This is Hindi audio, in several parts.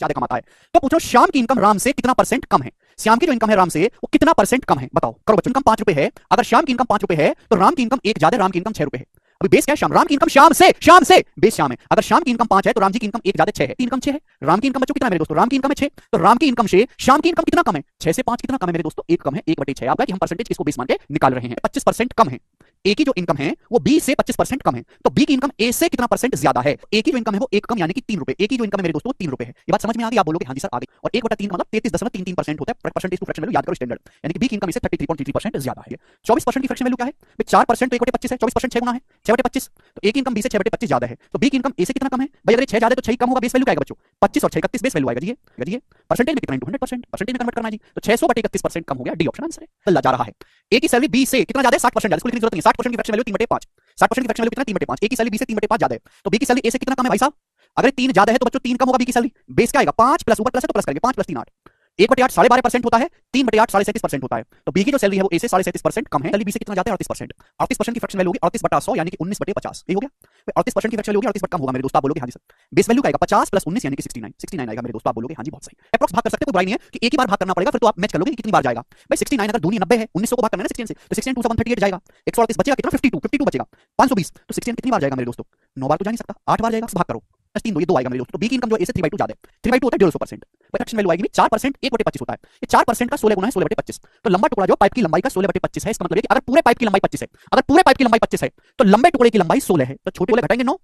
ज्यादा कमाता है। तो पूछ रहा हूं श्याम की इनकम राम से कितना परसेंट कम है। श्याम की जो इनकम है राम से वो कितना परसेंट कम है, बताओ करो बच्चों। इनकम 5 रुपए है, अगर श्याम की इनकम 5 रुपए है तो राम की इनकम 1 ज्यादा, राम की इनकम 6 रुपए है। अभी बेस क्या है, श्याम। राम की इनकम श्याम से बेस श्याम है। अगर श्याम की इनकम 5 है तो राम जी की इनकम 1 ज्यादा 6 है। इनकम 6 है, राम की इनकम बच्चों कितना है मेरे दोस्तों, राम की इनकम है 6। तो राम की इनकम से श्याम की इनकम कितना कम है, 6 से 5 कितना कम है मेरे दोस्तों, 1 कम है, 1/6। आपका कि हम परसेंटेज किसको बेस मान के निकाल रहे हैं, 25% कम है। ए की जो इनकम है वो बी से 25% कम है, तो बी की इनकम ए से कितना परसेंट ज्यादा है। ए की जो इनकम है वो 1 कम यानी कि 3 रुपए। ए की जो इनकम है मेरे दोस्तों 3 रुपए है। ये बात समझ में आ गई, आप बोलोगे हाँ जी सर आ गई। और 1/3 का मतलब 33.33% होता है परसेंटेज टू फ्रैक्शन वैल्यू, याद करो स्टैंडर्ड। यानी कि बी की इनकम इससे 33.33% ज्यादा है। 24% की फ्रैक्शन वैल्यू क्या है, 4% तो 1/25 है, 24% 6 गुना है, 6/25। तो ए की इनकम बी से 6/25 ज्यादा है, तो बी की इनकम ए से कितना कम है भाई। अगर 6 ज्यादा है तो 6 कम होगा, बेस वैल्यू क्या आएगा बच्चों, 25 और 6 31 बेस वैल्यू आएगा जी। ये परसेंटेज में कितना इंटू 100%, परसेंटेज में कन्वर्ट करना है जी। तो 600/31% कम हो गया, डी ऑप्शन आंसर है। चला जा रहा है। ए की सैलरी बी से कितना ज्यादा है, 60% ज्यादा, इसको लिखने की जरूरत नहीं है। 60% की फ्रैक्शन वैल्यू 3/5, 60% की फ्रैक्शन वैल्यू कितना 3/5। ए की सैलरी बी से 3/5 ज्यादा है, तो बी की सैलरी ए से कितना कम है भाई साहब। अगर 3 ज्यादा है तो बच्चों 3 कम होगा, बी की सैलरी बेस क्या आएगा 5 प्लस ऊपर प्लस है तो प्लस करेंगे, 5 + 3 8। 1/8 12.5% होता है, 3/8 37.5% होता है। तो बी की जो सैलरी है वो ए से 37.5% कम है, सैलरी बी से कितना जाता है 38%। 38% की फ्रैक्शन वैल्यू होगी 38/100 यानी कि 19/50। ये हो गया 38% की फ्रैक्शन वैल्यू होगी, 38 कम होगा मेरे दोस्त, आप बोलोगे हाँ जी सर। बेस वैल्यू का आएगा 50 + 19 यानी कि 69 आएगा मेरे दोस्त, आप बोलोगे हाँ जी बहुत सही। अप्रॉक्स भाग कर सकते हो, कोई बुराई नहीं है कि एक ही बार भाग करना पड़ेगा, फिर तो आप मैच कर लोगे कि कितनी बार जाएगा भाई। 69 अगर दूनी 90 है, 1900 को भाग करना है ना 16 से, तो 16 2 138 जाएगा, 138 बचेगा कितना 52 बचेगा, 520। तो 16 कितनी बार जाएगा मेरे दोस्तों, 9 बार तो जा नहीं सकता, 8 बार जाएगा, भाग करो 3 2 ये 2 आएगा मेरे दोस्तों। तो बी की इनकम जो है ए से 3/2 ज्यादा है, 3/2 होता है 150%। फ्रैक्शन वैल्यू आएगी 4% 1/25 होता है। ये 4% का 16 गुना है 16/25। तो लंबा टुकड़ा जो पाइप की लंबाई का 16/25 है, इसका मतलब है कि अगर पूरे पाइप की लंबाई 25 है, अगर पूरे पाइप की लंबाई 25 है तो लंबे टुकड़े की लंबाई 16 है, तो छोटे वाले घटाएंगे 9,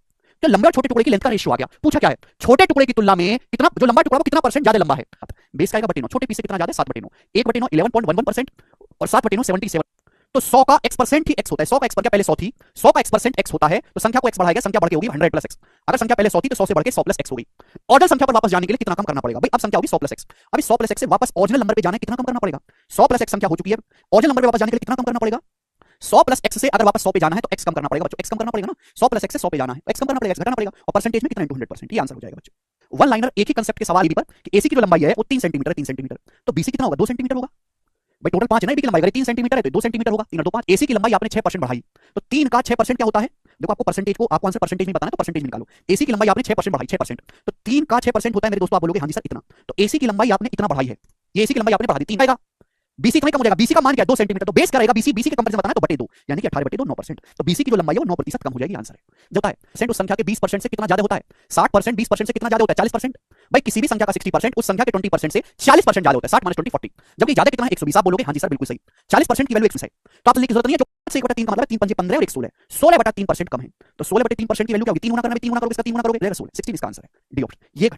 तो लंबे और छोटे टुकड़े की लेंथ का रेशियो आ गया। पूछा क्या है, छोटे टुकड़े की तुलना में कितना, जो लंबा टुकड़ा वो कितना परसेंट ज्यादा लंबा है। बेस का आएगा 9, छोटे पीस से कितना ज्यादा है 7/9, 1/9 11.11% और 7/9 77। तो 100 का x% ही x होता है, 100 का x पर क्या पहले 100 थी, 100 का x% x होता है, तो संख्या को x बढ़ाएगा, संख्या बढ़ के होगी 100 + x। अगर संख्या पहले 100 थी तो 100 से बढ़ के 100 + x हो गई। ऑर्डर संख्या पर वापस जाने के लिए कितना कम करना पड़ेगा भाई, अब संख्या होगी 100 + x। अभी 100 + x से वापस ओरिजिनल नंबर पे जाना है, कितना कम करना पड़ेगा, 100 + x संख्या हो चुकी है, ओरिजिनल नंबर पे वापस जाने के लिए कितना कम करना पड़ेगा, 100 + x से अगर वापस 100 पे जाना है तो x कम करना पड़ेगा बच्चों, x कम करना पड़ेगा ना, 100 + x से 100 पे जाना है, x कम करना पड़ेगा, x घटाना पड़ेगा, और परसेंटेज में कितना इंटू 100%, ये आंसर हो जाएगा बच्चों। वन लाइनर एक ही कांसेप्ट के सवाल ये भी पर कि एसी की जो लंबाई है वो 3 सेंटीमीटर है, 3 सेंटीमीटर, तो बीसी कितना होगा 2 सेंटीमीटर होगा भाई। टोटल 5 है ना, बी की लंबाई अगर 3 सेंटीमीटर है तो 2 सेंटीमीटर होगा, 3 और 2 5। एसी की लंबाई आपने 6% बढ़ाई, तो 3 का 6% क्या होता है, देखो आपको परसेंटेज को, आपको आंसर परसेंटेज में बताना है तो परसेंटेज में निकालो। एसी की लंबाई आपने 6% बढ़ाई, 6%, तो 3 का 6% होता है मेरे दोस्तों, आप बोलोगे हाँ जी सर इतना। तो एसी की लंबाई आपने इतना बढ़ाई है, ये एसी की लंबाई आपने बढ़ा दी, 3 आएगा। बीसी कितना कम हो जाएगा, बीसी का मान क्या है 2 सेंटीमीटर, तो बेस क्या रहेगा बीसी, बीसी के कंपैरिजन बताना है तो बटे 2 यानी कि 18/2 9%। तो बीसी की जो लंबाई है वो 9% कम हो जाएगी, आंसर है। जो होता है परसेंट उस संख्या के 20% से कितना ज्यादा होता है, 60% 20% से कितना ज्यादा होता है 40%। भाई किसी भी संख्या का 60% उस संख्या के 20% से 40% ज्यादा होता है, 60 - 20 40। जबकि ज्यादा कितना है 120, आप बोलोगे हाँ जी सर बिल्कुल सही, 40% की वैल्यू 120 है, तो आप चलने की जरूरत नहीं है। 1/3 का मतलब 3 × 5 = 15 और 1 16, 16/3% कम है, तो 16/3% की वैल्यू क्या होगी, 3 गुना करना है, 3 गुना करोगे इसका 3 गुना करोगे 16, इसका आंसर है डी ऑप्शन। ये